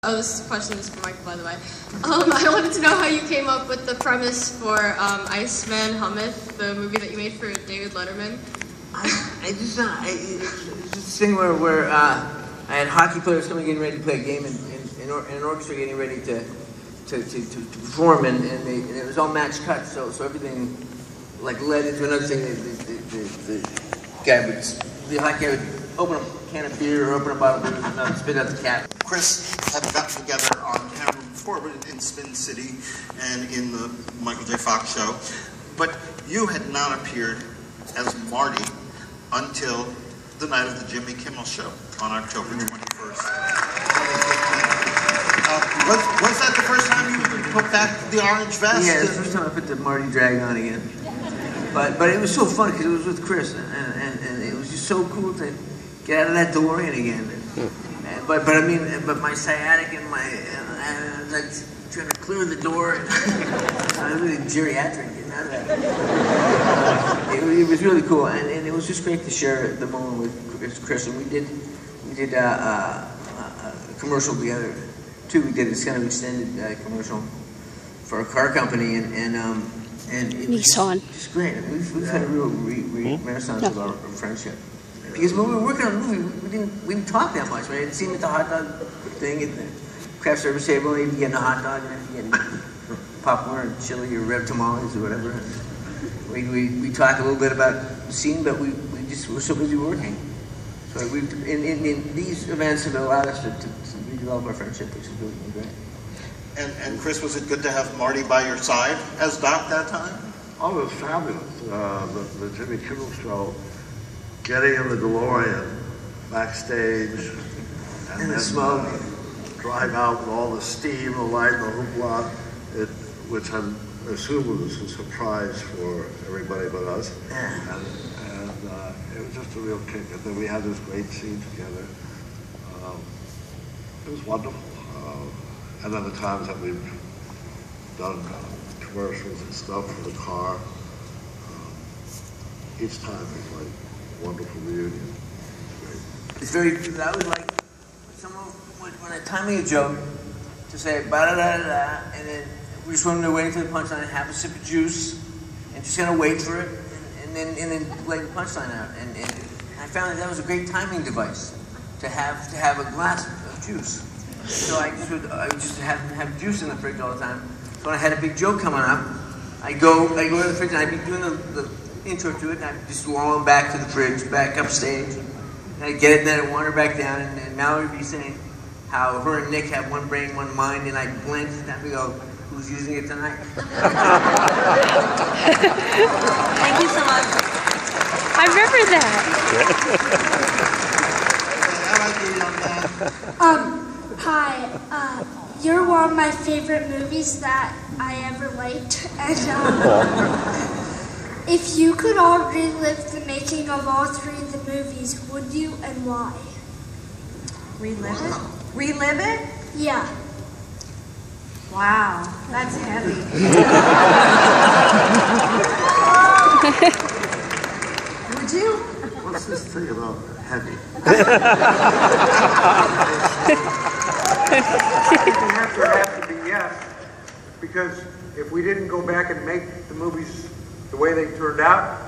Oh, this question is for Michael, by the way. I wanted to know how you came up with the premise for Iceman Hummus, the movie that you made for David Letterman. It's this thing where I had hockey players getting ready to play a game, and an orchestra getting ready to perform, and it was all match cuts, so everything like led into another thing. The hockey guy would open a can of beer or open a bottle of beer and spit out the cap. Chris had gotten together on camera before in Spin City and in the Michael J. Fox show, but you had not appeared as Marty until the night of the Jimmy Kimmel show on October 21st. Was that the first time you put back the orange vest? Yeah, it's the first time I put the Marty drag on again. But it was so fun because it was with Chris, and it was just so cool to get out of that DeLorean again. But my sciatic and I was like trying to clear the door. I was really geriatric getting out of that. It was really cool, and it was just great to share the moment with Chris. And we did a commercial together too. We did this kind of extended commercial for a car company, and it was just great. We've had a real renaissance of our friendship. Because when we were working on the movie, we didn't talk that much, right? I'd see him at the hot dog thing at the craft service table, he'd be getting a hot dog, and I'd be getting popcorn or chili or red tamales or whatever. We talk a little bit about the scene, but we're so busy working. So in these events have allowed us to redevelop our friendship, which is really great. And Chris, was it good to have Marty by your side as Doc that time? Oh, it was fabulous. The Jimmy Kimmel show, getting in the DeLorean backstage, and then smoke, drive out with all the steam, the light, the hoopla, which I assume was a surprise for everybody but us. And it was just a real kick. And then we had this great scene together. It was wonderful. And then the times that we've done commercials and stuff for the car, each time is like a wonderful reunion. It's very, I would like someone when I'm timing a joke to say ba-da-da-da-da, and then we just want to wait until the punchline and have a sip of juice and just kind of wait for it and then let the punchline out. And I found that was a great timing device to have a glass of juice. So I just have juice in the fridge all the time. So when I had a big joke coming up, I go to the fridge and I'd be doing the intro to it, and I'd just long back to the fridge, back upstage, and I'd get it, and then I'd wander back down, and Mallory would be saying how her and Nick have one brain, one mind, and I'd glance and I'd go, who's using it tonight? Thank you so much. I remember that. Hi, you're one of my favorite movies that I ever liked, and if you could all relive the making of all three of the movies, would you, and why? Relive it? Relive it? Yeah. Wow, that's heavy. Would you? What's this thing about heavy? The answer has to be yes, because if we didn't go back and make the movies the way they turned out,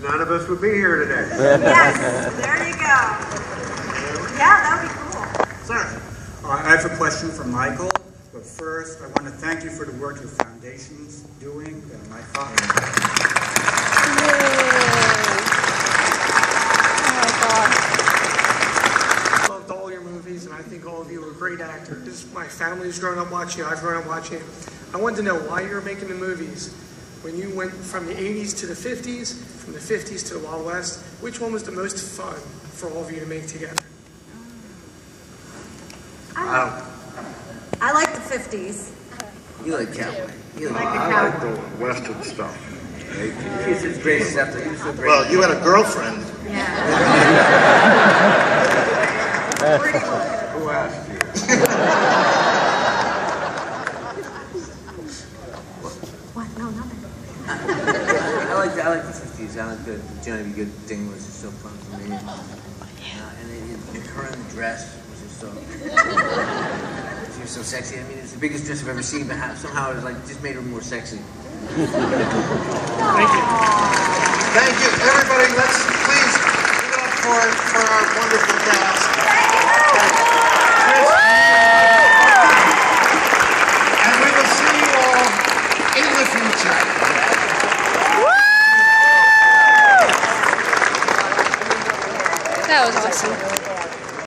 none of us would be here today. Yes, there you go. Yeah, that would be cool. Sir. I have a question for Michael, but first I want to thank you for the work your foundation's doing. My father. Loved all your movies, and I think all of you are great actors. My family's grown up watching. I've grown up watching. I wanted to know why you were making the movies. When you went from the 80s to the 50s, from the 50s to the Wild West, which one was the most fun for all of you to make together? I like the 50s. You like cowboy. I like the Western stuff. It's great stuff. Well, you had a girlfriend. Yeah. Who asked you? What? No, nothing. I like the 50s. I like the Johnny B. Good thing was just so fun for me. And her in the dress was just so. was so sexy. I mean, it's the biggest dress I've ever seen, but somehow it was like just made her more sexy. Thank you. Thank you, everybody. Let's please give it up for our wonderful cast. And we will see you all in the future. That was awesome.